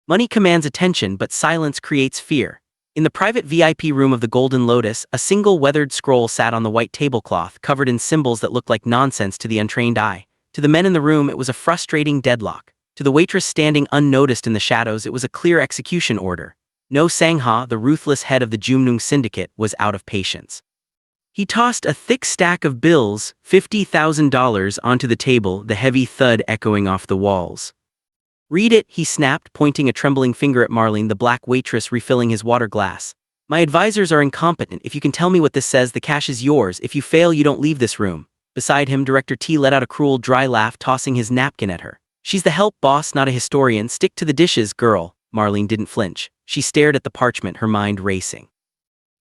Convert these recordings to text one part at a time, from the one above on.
Money commands attention, but silence creates fear. In the private VIP room of the Golden Lotus, a single weathered scroll sat on the white tablecloth, covered in symbols that looked like nonsense to the untrained eye. To the men in the room, it was a frustrating deadlock. To the waitress standing unnoticed in the shadows, it was a clear execution order. No Sangha, the ruthless head of the Jumnung syndicate, was out of patience. He tossed a thick stack of bills, $50,000, onto the table, the heavy thud echoing off the walls. "Read it," he snapped, pointing a trembling finger at Marlene, the black waitress refilling his water glass. "My advisors are incompetent. If you can tell me what this says, the cash is yours. If you fail, you don't leave this room." Beside him, Director T let out a cruel, dry laugh, tossing his napkin at her. "She's the help boss, not a historian. Stick to the dishes, girl." Marlene didn't flinch. She stared at the parchment, her mind racing.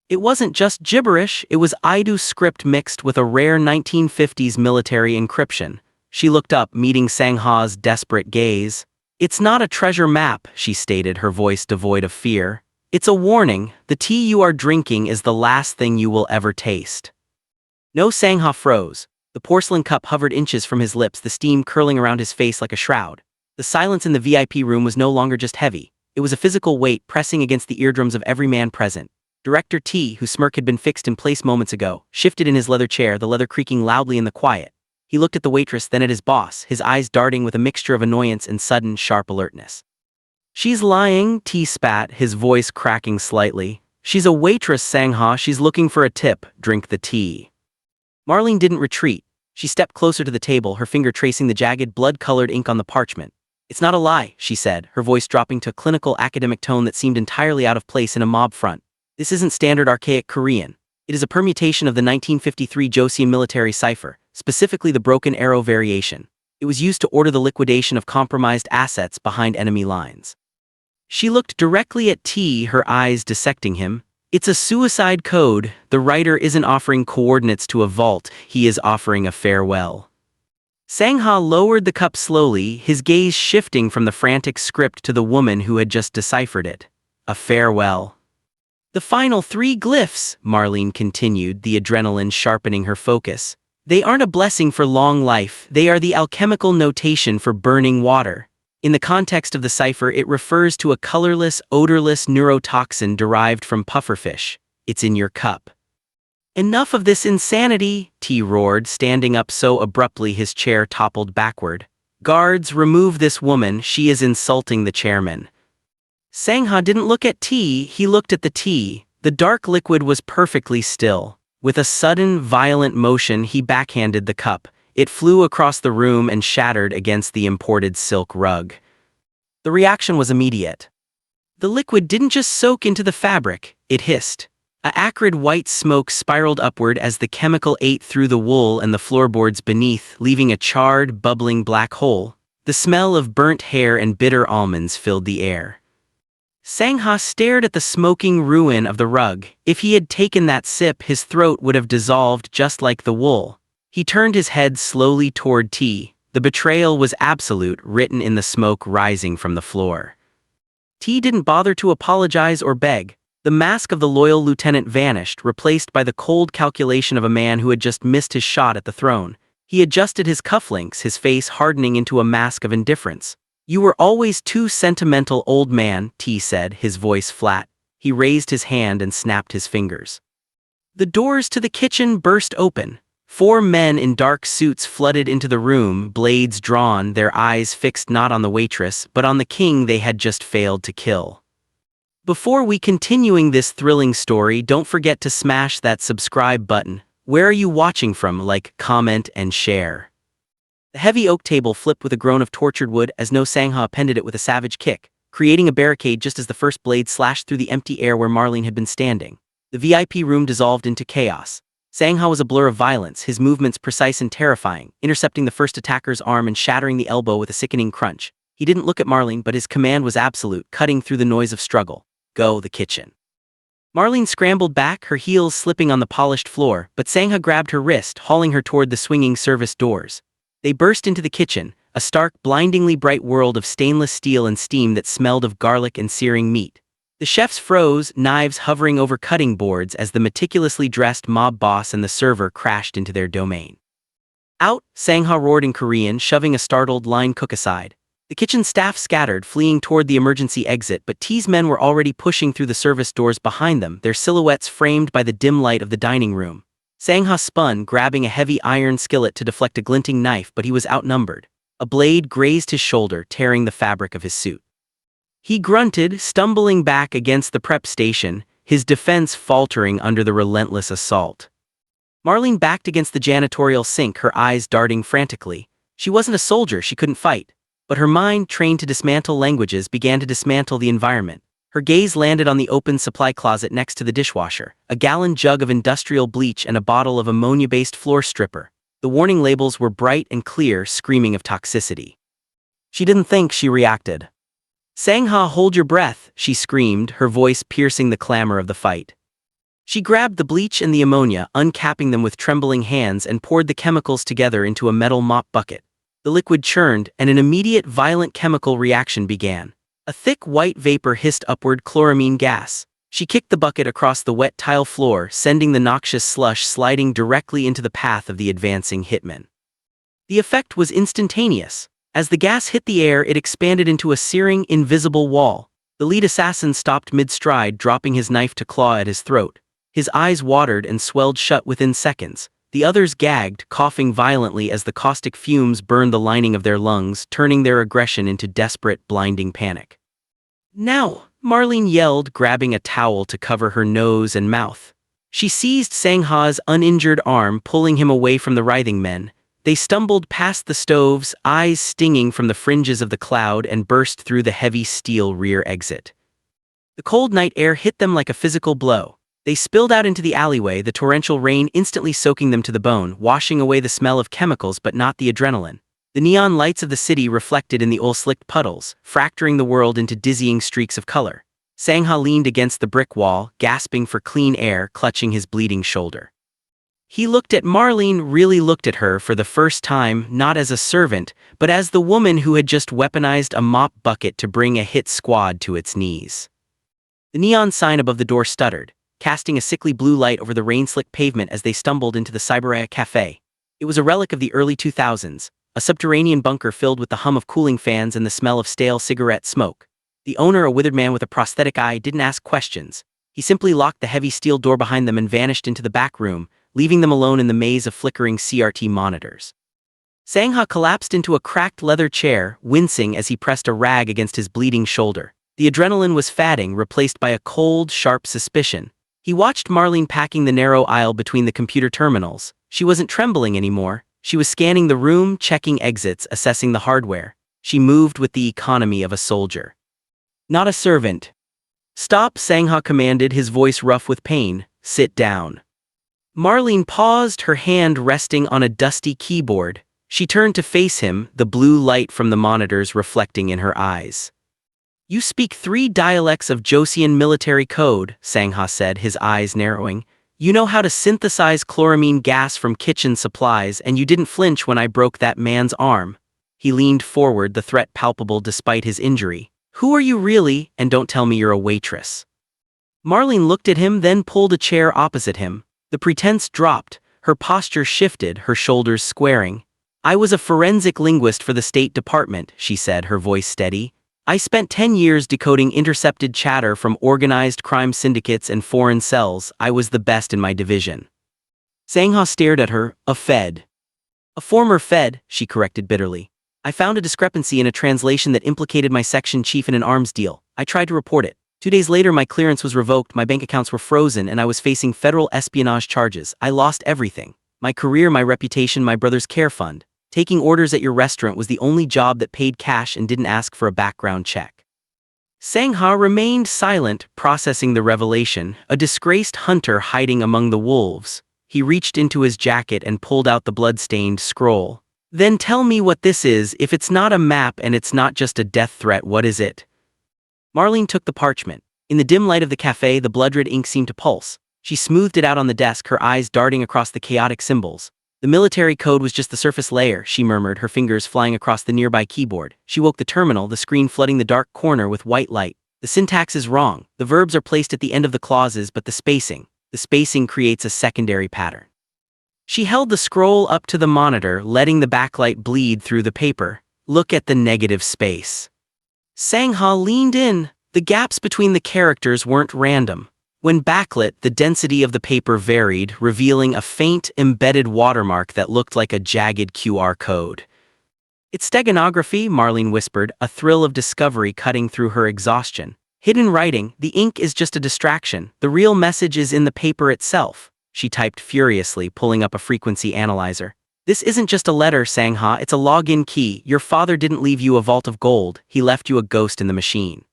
It wasn't just gibberish, it was Idu script mixed with a rare 1950s military encryption. She looked up, meeting Sangha's desperate gaze. "It's not a treasure map," she stated, her voice devoid of fear. "It's a warning. The tea you are drinking is the last thing you will ever taste." No Sangha froze. The porcelain cup hovered inches from his lips, the steam curling around his face like a shroud. The silence in the VIP room was no longer just heavy. It was a physical weight pressing against the eardrums of every man present. Director T, whose smirk had been fixed in place moments ago, shifted in his leather chair, the leather creaking loudly in the quiet. He looked at the waitress, then at his boss, his eyes darting with a mixture of annoyance and sudden, sharp alertness. "She's lying," T spat, his voice cracking slightly. "She's a waitress, Sangha. She's looking for a tip. Drink the tea." Marlene didn't retreat. She stepped closer to the table, her finger tracing the jagged, blood-colored ink on the parchment. "It's not a lie," she said, her voice dropping to a clinical academic tone that seemed entirely out of place in a mob front. "This isn't standard archaic Korean. It is a permutation of the 1953 Joseon military cipher, specifically the broken arrow variation. It was used to order the liquidation of compromised assets behind enemy lines." She looked directly at T, her eyes dissecting him. "It's a suicide code. The writer isn't offering coordinates to a vault, he is offering a farewell." Sangha lowered the cup slowly, his gaze shifting from the frantic script to the woman who had just deciphered it. "A farewell." "The final 3 glyphs," Marlene continued, the adrenaline sharpening her focus. "They aren't a blessing for long life, they are the alchemical notation for burning water. In the context of the cipher, it refers to a colorless, odorless neurotoxin derived from pufferfish. It's in your cup." "Enough of this insanity," T roared, standing up so abruptly his chair toppled backward. "Guards, remove this woman, she is insulting the chairman." Sangha didn't look at T, he looked at the tea. The dark liquid was perfectly still. With a sudden, violent motion, he backhanded the cup. It flew across the room and shattered against the imported silk rug. The reaction was immediate. The liquid didn't just soak into the fabric, it hissed. A acrid white smoke spiraled upward as the chemical ate through the wool and the floorboards beneath, leaving a charred, bubbling black hole. The smell of burnt hair and bitter almonds filled the air. Sangha stared at the smoking ruin of the rug. If he had taken that sip, his throat would have dissolved just like the wool. He turned his head slowly toward T. The betrayal was absolute, written in the smoke rising from the floor. T didn't bother to apologize or beg. The mask of the loyal lieutenant vanished, replaced by the cold calculation of a man who had just missed his shot at the throne. He adjusted his cufflinks, his face hardening into a mask of indifference. "You were always too sentimental, old man," T said, his voice flat. He raised his hand and snapped his fingers. The doors to the kitchen burst open. 4 men in dark suits flooded into the room, blades drawn, their eyes fixed not on the waitress, but on the king they had just failed to kill. Before we continuing this thrilling story, don't forget to smash that subscribe button. Where are you watching from? Like, comment, and share. The heavy oak table flipped with a groan of tortured wood as No Sangha appended it with a savage kick, creating a barricade just as the first blade slashed through the empty air where Marlene had been standing. The VIP room dissolved into chaos. Sangha was a blur of violence, his movements precise and terrifying, intercepting the first attacker's arm and shattering the elbow with a sickening crunch. He didn't look at Marlene, but his command was absolute, cutting through the noise of struggle. "Go the kitchen." Marlene scrambled back, her heels slipping on the polished floor, but Sangha grabbed her wrist, hauling her toward the swinging service doors. They burst into the kitchen, a stark, blindingly bright world of stainless steel and steam that smelled of garlic and searing meat. The chefs froze, knives hovering over cutting boards as the meticulously dressed mob boss and the server crashed into their domain. "Out!" Sangha roared in Korean, shoving a startled line cook aside. The The kitchen staff scattered, fleeing toward the emergency exit, but T's men were already pushing through the service doors behind them, their silhouettes framed by the dim light of the dining room. Sangha spun, grabbing a heavy iron skillet to deflect a glinting knife, but he was outnumbered. A blade grazed his shoulder, tearing the fabric of his suit. He grunted, stumbling back against the prep station, his defense faltering under the relentless assault. Marlene backed against the janitorial sink, her eyes darting frantically. She wasn't a soldier, she couldn't fight. But her mind, trained to dismantle languages, began to dismantle the environment. Her gaze landed on the open supply closet next to the dishwasher, a gallon jug of industrial bleach and a bottle of ammonia-based floor stripper. The warning labels were bright and clear, screaming of toxicity. She didn't think, she reacted. "Sangha, hold your breath," she screamed, her voice piercing the clamor of the fight. She grabbed the bleach and the ammonia, uncapping them with trembling hands, and poured the chemicals together into a metal mop bucket. The liquid churned, and an immediate violent chemical reaction began. A thick white vapor hissed upward, chloramine gas. She kicked the bucket across the wet tile floor, sending the noxious slush sliding directly into the path of the advancing hitman. The effect was instantaneous. As the gas hit the air, it expanded into a searing, invisible wall. The lead assassin stopped mid-stride, dropping his knife to claw at his throat. His eyes watered and swelled shut within seconds. The others gagged, coughing violently as the caustic fumes burned the lining of their lungs, turning their aggression into desperate, blinding panic. "Now!" Marlene yelled, grabbing a towel to cover her nose and mouth. She seized Sangha's uninjured arm, pulling him away from the writhing men. They stumbled past the stoves, eyes stinging from the fringes of the cloud, and burst through the heavy steel rear exit. The cold night air hit them like a physical blow. They spilled out into the alleyway, the torrential rain instantly soaking them to the bone, washing away the smell of chemicals but not the adrenaline. The neon lights of the city reflected in the oil-slicked puddles, fracturing the world into dizzying streaks of color. Sangha leaned against the brick wall, gasping for clean air, clutching his bleeding shoulder. He looked at Marlene, really looked at her for the first time, not as a servant, but as the woman who had just weaponized a mop bucket to bring a hit squad to its knees. The neon sign above the door stuttered, casting a sickly blue light over the rain-slicked pavement as they stumbled into the Cyberaya Cafe. It was a relic of the early 2000s, a subterranean bunker filled with the hum of cooling fans and the smell of stale cigarette smoke. The owner, a withered man with a prosthetic eye, didn't ask questions. He simply locked the heavy steel door behind them and vanished into the back room, leaving them alone in the maze of flickering CRT monitors. Sangha collapsed into a cracked leather chair, wincing as he pressed a rag against his bleeding shoulder. The adrenaline was fading, replaced by a cold, sharp suspicion. He watched Marlene packing the narrow aisle between the computer terminals. She wasn't trembling anymore. She was scanning the room, checking exits, assessing the hardware. She moved with the economy of a soldier. Not a servant. "Stop," Sangha commanded, his voice rough with pain. "Sit down." Marlene paused, her hand resting on a dusty keyboard. She turned to face him, the blue light from the monitors reflecting in her eyes. "You speak 3 dialects of Joseon military code," Sangha said, his eyes narrowing. "You know how to synthesize chloramine gas from kitchen supplies, and you didn't flinch when I broke that man's arm." He leaned forward, the threat palpable despite his injury. "Who are you really, and don't tell me you're a waitress." Marlene looked at him, then pulled a chair opposite him. The pretense dropped, her posture shifted, her shoulders squaring. "I was a forensic linguist for the State Department," she said, her voice steady. "I spent 10 years decoding intercepted chatter from organized crime syndicates and foreign cells. I was the best in my division." Sangha stared at her. "A Fed." "A former Fed," she corrected bitterly. "I found a discrepancy in a translation that implicated my section chief in an arms deal. I tried to report it. 2 days later my clearance was revoked, my bank accounts were frozen, and I was facing federal espionage charges. I lost everything. My career, my reputation, my brother's care fund. Taking orders at your restaurant was the only job that paid cash and didn't ask for a background check." Sangha remained silent, processing the revelation, a disgraced hunter hiding among the wolves. He reached into his jacket and pulled out the blood-stained scroll. "Then tell me what this is. If it's not a map and it's not just a death threat, what is it?" Marlene took the parchment. In the dim light of the cafe, the blood-red ink seemed to pulse. She smoothed it out on the desk, her eyes darting across the chaotic symbols. "The military code was just the surface layer," she murmured, her fingers flying across the nearby keyboard. She woke the terminal, the screen flooding the dark corner with white light. "The syntax is wrong. The verbs are placed at the end of the clauses, but the spacing creates a secondary pattern." She held the scroll up to the monitor, letting the backlight bleed through the paper. Look at the negative space. Sangha leaned in. The gaps between the characters weren't random. When backlit, the density of the paper varied, revealing a faint, embedded watermark that looked like a jagged QR code. It's steganography, Marlene whispered, a thrill of discovery cutting through her exhaustion. Hidden writing, the ink is just a distraction. The real message is in the paper itself. She typed furiously, pulling up a frequency analyzer. This isn't just a letter, Sangha, it's a login key. Your father didn't leave you a vault of gold, he left you a ghost in the machine.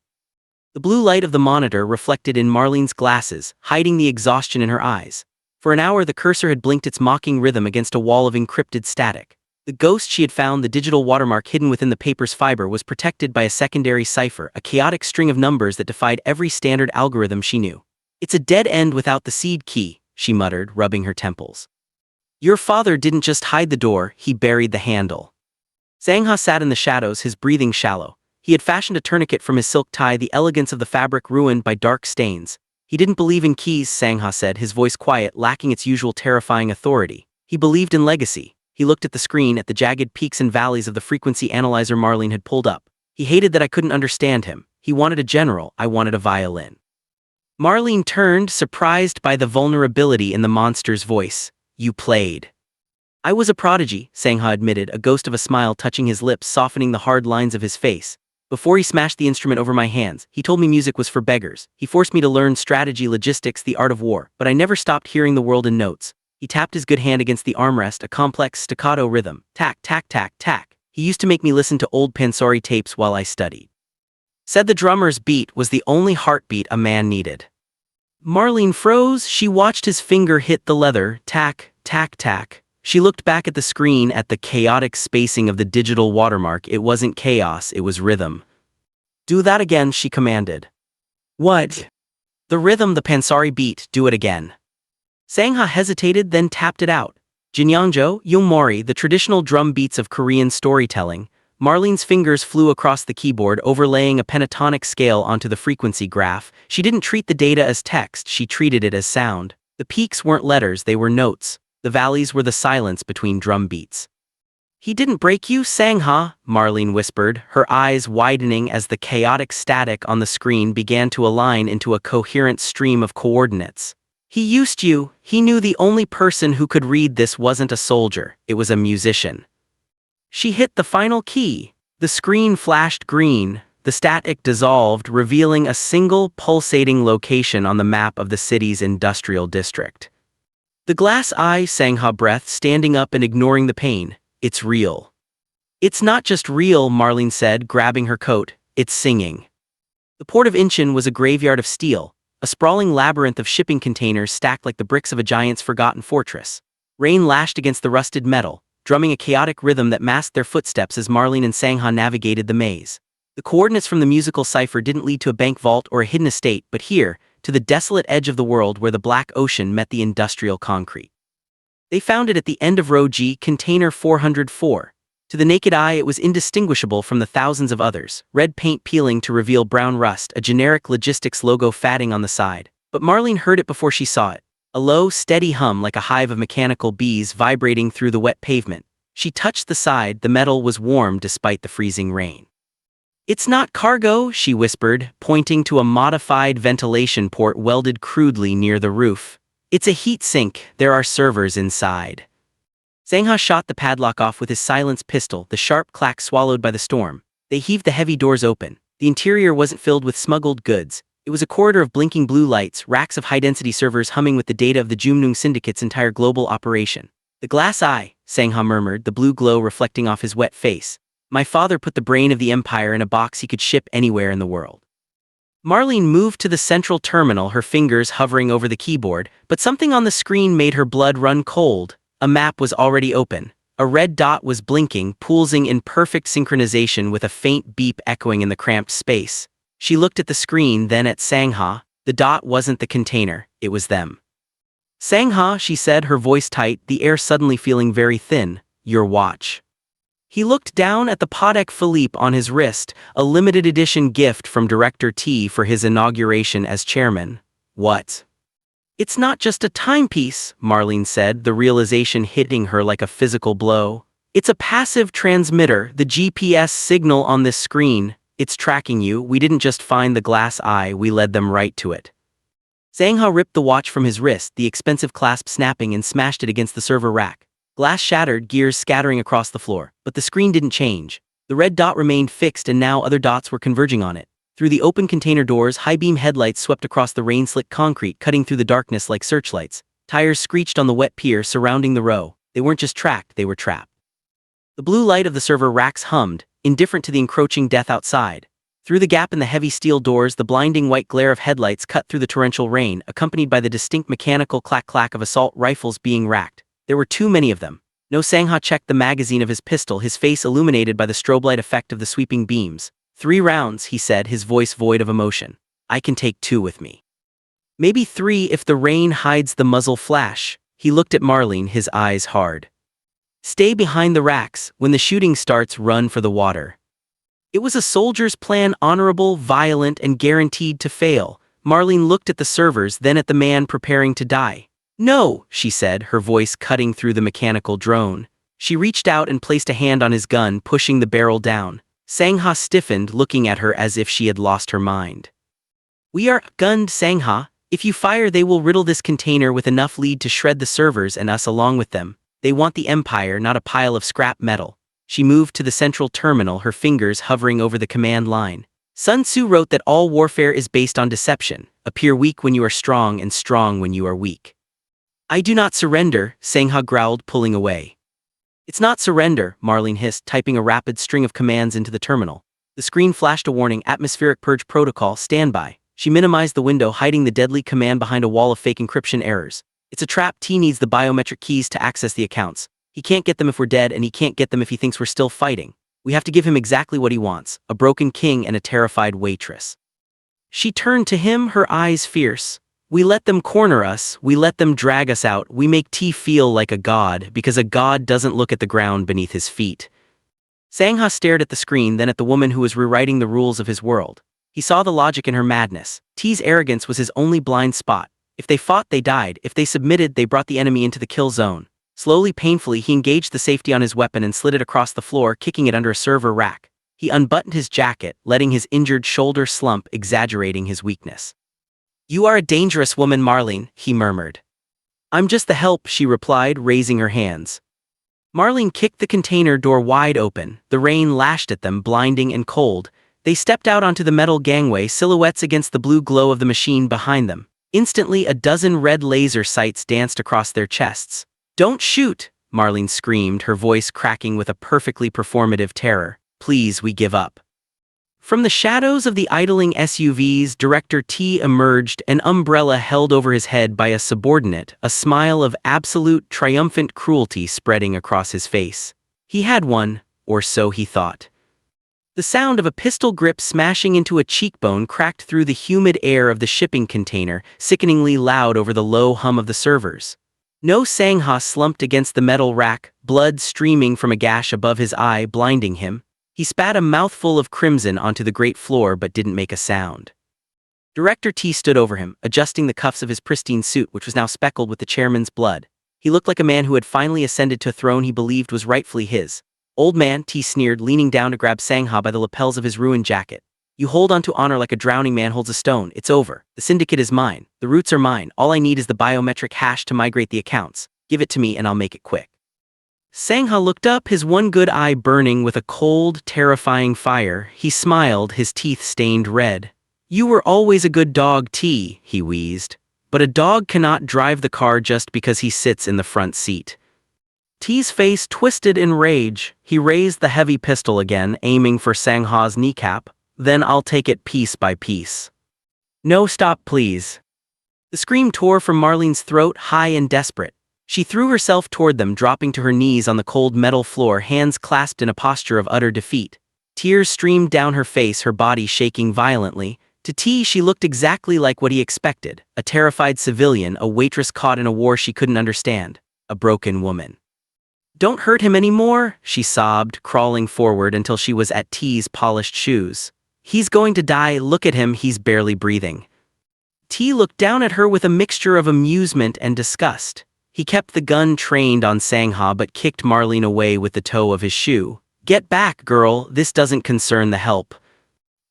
The blue light of the monitor reflected in Marlene's glasses, hiding the exhaustion in her eyes. For an hour the cursor had blinked its mocking rhythm against a wall of encrypted static. The ghost she had found, the digital watermark hidden within the paper's fiber, was protected by a secondary cipher, a chaotic string of numbers that defied every standard algorithm she knew. It's a dead end without the seed key, she muttered, rubbing her temples. Your father didn't just hide the door, he buried the handle. Sangha sat in the shadows, his breathing shallow. He had fashioned a tourniquet from his silk tie, the elegance of the fabric ruined by dark stains. He didn't believe in keys, Sangha said, his voice quiet, lacking its usual terrifying authority. He believed in legacy. He looked at the screen, at the jagged peaks and valleys of the frequency analyzer Marlene had pulled up. He hated that I couldn't understand him. He wanted a general, I wanted a violin. Marlene turned, surprised by the vulnerability in the monster's voice. You played. I was a prodigy, Sangha admitted, a ghost of a smile touching his lips, softening the hard lines of his face. Before he smashed the instrument over my hands, he told me music was for beggars. He forced me to learn strategy, logistics, the art of war, but I never stopped hearing the world in notes. He tapped his good hand against the armrest, a complex staccato rhythm. Tack, tack, tack, tack. He used to make me listen to old Pansori tapes while I studied. Said the drummer's beat was the only heartbeat a man needed. Marlene froze. She watched his finger hit the leather. Tack, tack, tack. She looked back at the screen, at the chaotic spacing of the digital watermark. It wasn't chaos, it was rhythm. Do that again, she commanded. What? The rhythm, the Pansori beat, do it again. Sangha hesitated, then tapped it out. Jinyangjo, Yongmori, the traditional drum beats of Korean storytelling. Marlene's fingers flew across the keyboard, overlaying a pentatonic scale onto the frequency graph. She didn't treat the data as text, she treated it as sound. The peaks weren't letters, they were notes. The valleys were the silence between drum beats. He didn't break you, Sangha, Marlene whispered, her eyes widening as the chaotic static on the screen began to align into a coherent stream of coordinates. He used you. He knew the only person who could read this wasn't a soldier, it was a musician. She hit the final key. The screen flashed green. The static dissolved, revealing a single pulsating location on the map of the city's industrial district. The glass eye, Sangha breath, standing up and ignoring the pain. It's real. It's not just real, Marlene said, grabbing her coat. It's singing. The port of Incheon was a graveyard of steel, a sprawling labyrinth of shipping containers stacked like the bricks of a giant's forgotten fortress. Rain lashed against the rusted metal, drumming a chaotic rhythm that masked their footsteps as Marlene and Sangha navigated the maze. The coordinates from the musical cipher didn't lead to a bank vault or a hidden estate, but here, to the desolate edge of the world where the black ocean met the industrial concrete. They found it at the end of row G, container 404. To the naked eye it was indistinguishable from the thousands of others, red paint peeling to reveal brown rust, a generic logistics logo fatting on the side. But Marlene heard it before she saw it. A low, steady hum like a hive of mechanical bees vibrating through the wet pavement. She touched the side, the metal was warm despite the freezing rain. It's not cargo, she whispered, pointing to a modified ventilation port welded crudely near the roof. It's a heat sink, there are servers inside. Sangha shot the padlock off with his silenced pistol, the sharp clack swallowed by the storm. They heaved the heavy doors open. The interior wasn't filled with smuggled goods. It was a corridor of blinking blue lights, racks of high-density servers humming with the data of the Jumnung Syndicate's entire global operation. The glass eye, Sangha murmured, the blue glow reflecting off his wet face. My father put the brain of the empire in a box he could ship anywhere in the world. Marlene moved to the central terminal, her fingers hovering over the keyboard, but something on the screen made her blood run cold. A map was already open. A red dot was blinking, pulsing in perfect synchronization with a faint beep echoing in the cramped space. She looked at the screen, then at Sangha. The dot wasn't the container, it was them. Sangha, she said, her voice tight, the air suddenly feeling very thin. Your watch. He looked down at the Patek Philippe on his wrist, a limited edition gift from Director T for his inauguration as chairman. What? It's not just a timepiece, Marlene said, the realization hitting her like a physical blow. It's a passive transmitter, the GPS signal on this screen. It's tracking you. We didn't just find the glass eye, we led them right to it. Sangha ripped the watch from his wrist, the expensive clasp snapping, and smashed it against the server rack. Glass shattered, gears scattering across the floor, but the screen didn't change. The red dot remained fixed, and now other dots were converging on it. Through the open container doors, high-beam headlights swept across the rain-slick concrete, cutting through the darkness like searchlights. Tires screeched on the wet pier surrounding the row. They weren't just tracked, they were trapped. The blue light of the server racks hummed, indifferent to the encroaching death outside. Through the gap in the heavy steel doors, the blinding white glare of headlights cut through the torrential rain, accompanied by the distinct mechanical clack-clack of assault rifles being racked. There were too many of them. No Sangha checked the magazine of his pistol, his face illuminated by the strobe light effect of the sweeping beams. 3 rounds, he said, his voice void of emotion. I can take 2 with me. Maybe 3 if the rain hides the muzzle flash. He looked at Marlene, his eyes hard. Stay behind the racks. When the shooting starts, run for the water. It was a soldier's plan, honorable, violent, and guaranteed to fail. Marlene looked at the servers, then at the man preparing to die. No, she said, her voice cutting through the mechanical drone. She reached out and placed a hand on his gun, pushing the barrel down. Sangha stiffened, looking at her as if she had lost her mind. We are gunned, Sangha. If you fire, they will riddle this container with enough lead to shred the servers and us along with them. They want the Empire, not a pile of scrap metal. She moved to the central terminal, her fingers hovering over the command line. Sun Tzu wrote that all warfare is based on deception. Appear weak when you are strong and strong when you are weak. I do not surrender, Sangha growled, pulling away. It's not surrender, Marlene hissed, typing a rapid string of commands into the terminal. The screen flashed a warning, atmospheric purge protocol, standby. She minimized the window, hiding the deadly command behind a wall of fake encryption errors. It's a trap. T needs the biometric keys to access the accounts. He can't get them if we're dead, and he can't get them if he thinks we're still fighting. We have to give him exactly what he wants, a broken king and a terrified waitress. She turned to him, her eyes fierce. We let them corner us, we let them drag us out, we make T feel like a god, because a god doesn't look at the ground beneath his feet. Sangha stared at the screen, then at the woman who was rewriting the rules of his world. He saw the logic in her madness. T's arrogance was his only blind spot. If they fought, they died. If they submitted, they brought the enemy into the kill zone. Slowly, painfully, he engaged the safety on his weapon and slid it across the floor, kicking it under a server rack. He unbuttoned his jacket, letting his injured shoulder slump, exaggerating his weakness. You are a dangerous woman, Marlene, he murmured. I'm just the help, she replied, raising her hands. Marlene kicked the container door wide open. The rain lashed at them, blinding and cold. They stepped out onto the metal gangway, silhouettes against the blue glow of the machine behind them. Instantly, a dozen red laser sights danced across their chests. Don't shoot, Marlene screamed, her voice cracking with a perfectly performative terror. Please, we give up. From the shadows of the idling SUVs, Director T emerged, an umbrella held over his head by a subordinate, a smile of absolute triumphant cruelty spreading across his face. He had one, or so he thought. The sound of a pistol grip smashing into a cheekbone cracked through the humid air of the shipping container, sickeningly loud over the low hum of the servers. No Sangha slumped against the metal rack, blood streaming from a gash above his eye, blinding him. He spat a mouthful of crimson onto the grate floor but didn't make a sound. Director T stood over him, adjusting the cuffs of his pristine suit, which was now speckled with the chairman's blood. He looked like a man who had finally ascended to a throne he believed was rightfully his. Old man, T sneered, leaning down to grab Sangha by the lapels of his ruined jacket. You hold on to honor like a drowning man holds a stone. It's over. The syndicate is mine. The roots are mine. All I need is the biometric hash to migrate the accounts. Give it to me and I'll make it quick. Sangha looked up, his one good eye burning with a cold, terrifying fire. He smiled, his teeth stained red. You were always a good dog, T, he wheezed. But a dog cannot drive the car just because he sits in the front seat. T's face twisted in rage. He raised the heavy pistol again, aiming for Sangha's kneecap. Then I'll take it piece by piece. No, stop, please. The scream tore from Marlene's throat, high and desperate. She threw herself toward them, dropping to her knees on the cold metal floor, hands clasped in a posture of utter defeat. Tears streamed down her face, her body shaking violently. To T, she looked exactly like what he expected, a terrified civilian, a waitress caught in a war she couldn't understand, a broken woman. Don't hurt him anymore, she sobbed, crawling forward until she was at T's polished shoes. He's going to die, look at him, he's barely breathing. T looked down at her with a mixture of amusement and disgust. He kept the gun trained on Sangha but kicked Marlene away with the toe of his shoe. "Get back, girl, this doesn't concern the help."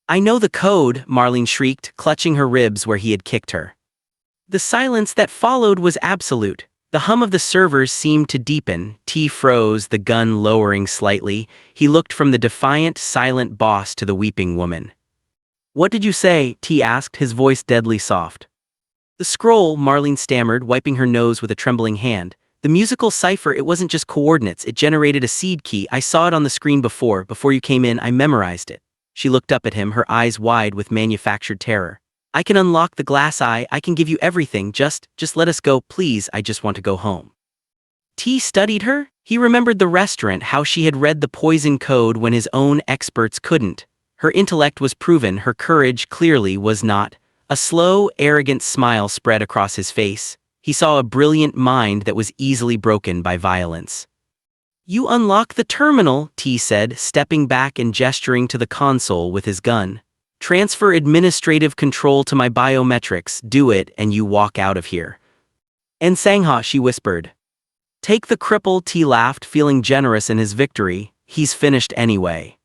"I know the code," Marlene shrieked, clutching her ribs where he had kicked her. The silence that followed was absolute. The hum of the servers seemed to deepen. T froze, the gun lowering slightly. He looked from the defiant, silent boss to the weeping woman. "What did you say?" T asked, his voice deadly soft. "The scroll," Marlene stammered, wiping her nose with a trembling hand. "The musical cipher, it wasn't just coordinates, it generated a seed key. I saw it on the screen before you came in, I memorized it." She looked up at him, her eyes wide with manufactured terror. "I can unlock the glass eye, I can give you everything, just let us go, please, I just want to go home." T studied her. He remembered the restaurant, how she had read the poison code when his own experts couldn't. Her intellect was proven, her courage clearly was not. A slow, arrogant smile spread across his face. He saw a brilliant mind that was easily broken by violence. "You unlock the terminal," T said, stepping back and gesturing to the console with his gun. "Transfer administrative control to my biometrics, do it, and you walk out of here." "And Sangha," she whispered. "Take the cripple," T laughed, feeling generous in his victory. "He's finished anyway."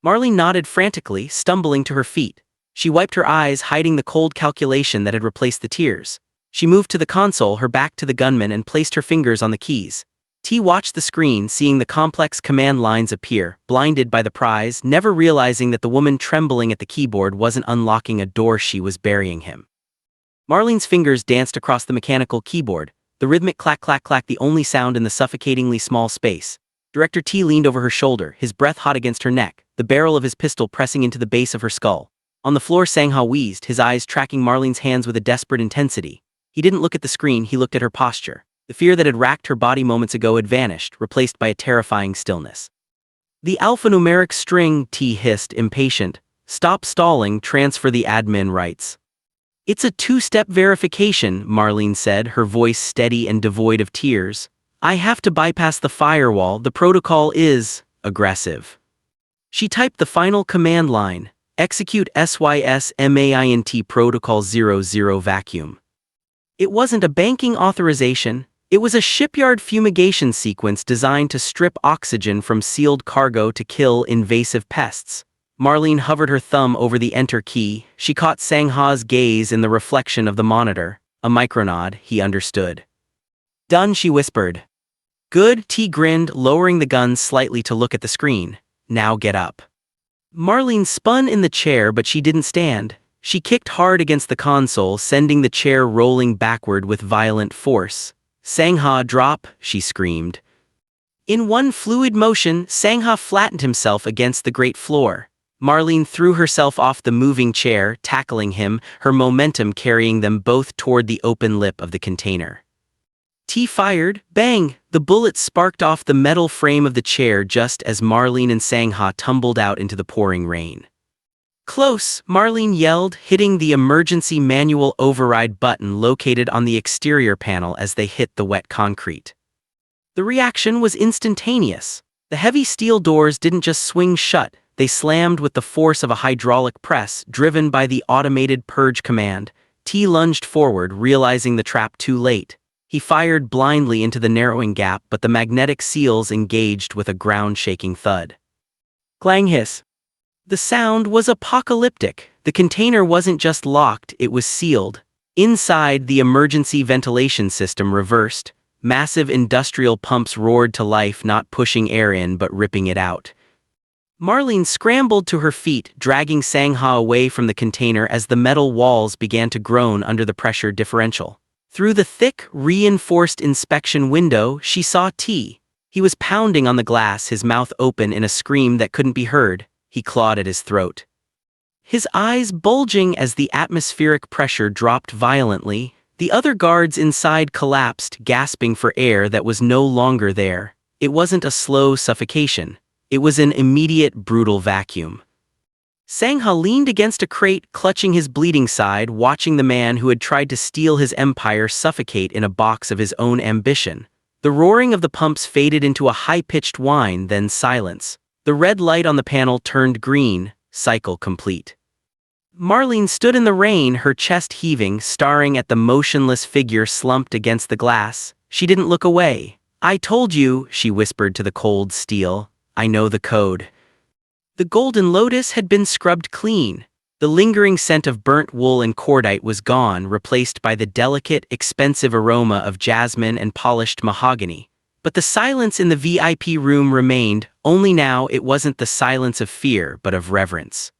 Marlene nodded frantically, stumbling to her feet. She wiped her eyes, hiding the cold calculation that had replaced the tears. She moved to the console, her back to the gunman, and placed her fingers on the keys. T watched the screen, seeing the complex command lines appear, blinded by the prize, never realizing that the woman trembling at the keyboard wasn't unlocking a door, she was burying him. Marlene's fingers danced across the mechanical keyboard, the rhythmic clack-clack-clack, the only sound in the suffocatingly small space. Director T leaned over her shoulder, his breath hot against her neck, the barrel of his pistol pressing into the base of her skull. On the floor, Sangha wheezed, his eyes tracking Marlene's hands with a desperate intensity. He didn't look at the screen, he looked at her posture. The fear that had racked her body moments ago had vanished, replaced by a terrifying stillness. "The alphanumeric string," T hissed, impatient. "Stop stalling, transfer the admin rights." "It's a two-step verification," Marlene said, her voice steady and devoid of tears. "I have to bypass the firewall, the protocol is aggressive." She typed the final command line. "Execute SYSMAINT protocol 00 vacuum." It wasn't a banking authorization. It was a shipyard fumigation sequence designed to strip oxygen from sealed cargo to kill invasive pests. Marlene hovered her thumb over the enter key. She caught Sangha's gaze in the reflection of the monitor. A micronod, he understood. "Done," she whispered. "Good," T grinned, lowering the gun slightly to look at the screen. "Now get up." Marlene spun in the chair, but she didn't stand. She kicked hard against the console, sending the chair rolling backward with violent force. "Sangha, drop," she screamed. In one fluid motion, Sangha flattened himself against the great floor. Marlene threw herself off the moving chair, tackling him, her momentum carrying them both toward the open lip of the container. T fired. Bang! The bullet sparked off the metal frame of the chair just as Marlene and Sangha tumbled out into the pouring rain. "Close!" Marlene yelled, hitting the emergency manual override button located on the exterior panel as they hit the wet concrete. The reaction was instantaneous. The heavy steel doors didn't just swing shut, they slammed with the force of a hydraulic press, driven by the automated purge command. T lunged forward, realizing the trap too late. He fired blindly into the narrowing gap, but the magnetic seals engaged with a ground-shaking thud. Clang hiss. The sound was apocalyptic. The container wasn't just locked, it was sealed. Inside, the emergency ventilation system reversed. Massive industrial pumps roared to life, not pushing air in but ripping it out. Marlene scrambled to her feet, dragging Sangha away from the container as the metal walls began to groan under the pressure differential. Through the thick, reinforced inspection window, she saw T. He was pounding on the glass, his mouth open in a scream that couldn't be heard. He clawed at his throat. His eyes bulging as the atmospheric pressure dropped violently. The other guards inside collapsed, gasping for air that was no longer there. It wasn't a slow suffocation. It was an immediate, brutal vacuum. Sangha leaned against a crate, clutching his bleeding side, watching the man who had tried to steal his empire suffocate in a box of his own ambition. The roaring of the pumps faded into a high-pitched whine, then silence. The red light on the panel turned green, cycle complete. Marlene stood in the rain, her chest heaving, staring at the motionless figure slumped against the glass. She didn't look away. "I told you," she whispered to the cold steel. "I know the code." The golden lotus had been scrubbed clean. The lingering scent of burnt wool and cordite was gone, replaced by the delicate, expensive aroma of jasmine and polished mahogany. But the silence in the VIP room remained, only now it wasn't the silence of fear but of reverence.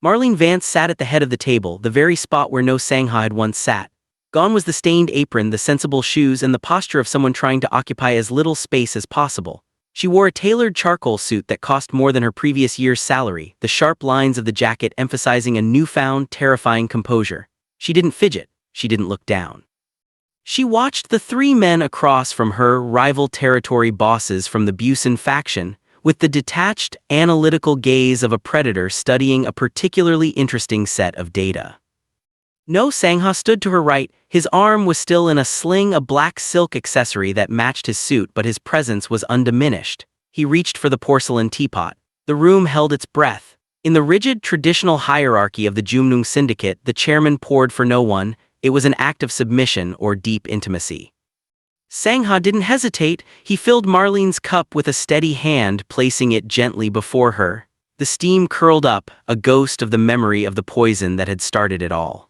Marlene Vance sat at the head of the table, the very spot where no Sangha had once sat. Gone was the stained apron, the sensible shoes, and the posture of someone trying to occupy as little space as possible. She wore a tailored charcoal suit that cost more than her previous year's salary, the sharp lines of the jacket emphasizing a newfound, terrifying composure. She didn't fidget. She didn't look down. She watched the three men across from her, rival territory bosses from the Busan faction, with the detached, analytical gaze of a predator studying a particularly interesting set of data. No Sangha stood to her right. His arm was still in a sling, a black silk accessory that matched his suit, but his presence was undiminished. He reached for the porcelain teapot. The room held its breath. In the rigid, traditional hierarchy of the Jumnung Syndicate, the chairman poured for no one. It was an act of submission or deep intimacy. Sangha didn't hesitate. He filled Marlene's cup with a steady hand, placing it gently before her. The steam curled up, a ghost of the memory of the poison that had started it all.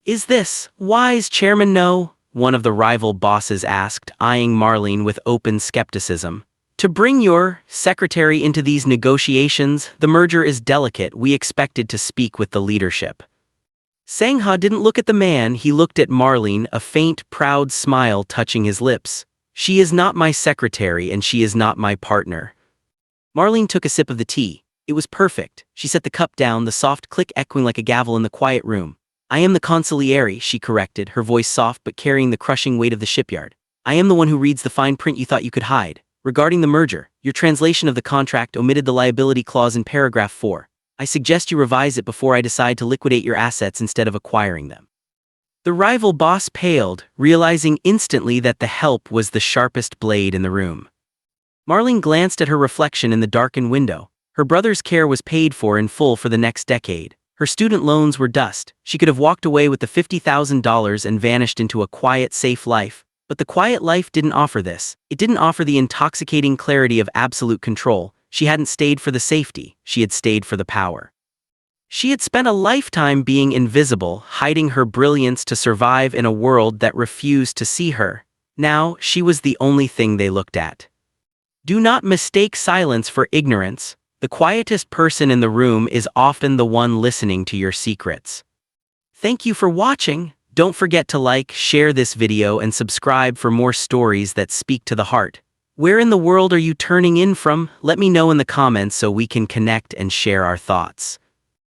"Is this wise, Chairman No?" one of the rival bosses asked, eyeing Marlene with open skepticism. "To bring your secretary into these negotiations, the merger is delicate. We expected to speak with the leadership." Sangha didn't look at the man, he looked at Marlene, a faint, proud smile touching his lips. "She is not my secretary and she is not my partner." Marlene took a sip of the tea. It was perfect. She set the cup down, the soft click echoing like a gavel in the quiet room. "I am the consigliere," she corrected, her voice soft but carrying the crushing weight of the shipyard. "I am the one who reads the fine print you thought you could hide. Regarding the merger, your translation of the contract omitted the liability clause in paragraph 4. I suggest you revise it before I decide to liquidate your assets instead of acquiring them." The rival boss paled, realizing instantly that the help was the sharpest blade in the room. Marlene glanced at her reflection in the darkened window. Her brother's care was paid for in full for the next decade. Her student loans were dust. She could have walked away with the $50,000 and vanished into a quiet, safe life. But the quiet life didn't offer this. It didn't offer the intoxicating clarity of absolute control. She hadn't stayed for the safety. She had stayed for the power. She had spent a lifetime being invisible, hiding her brilliance to survive in a world that refused to see her. Now, she was the only thing they looked at. Do not mistake silence for ignorance. The quietest person in the room is often the one listening to your secrets. Thank you for watching. Don't forget to like, share this video, and subscribe for more stories that speak to the heart. Where in the world are you turning in from? Let me know in the comments so we can connect and share our thoughts.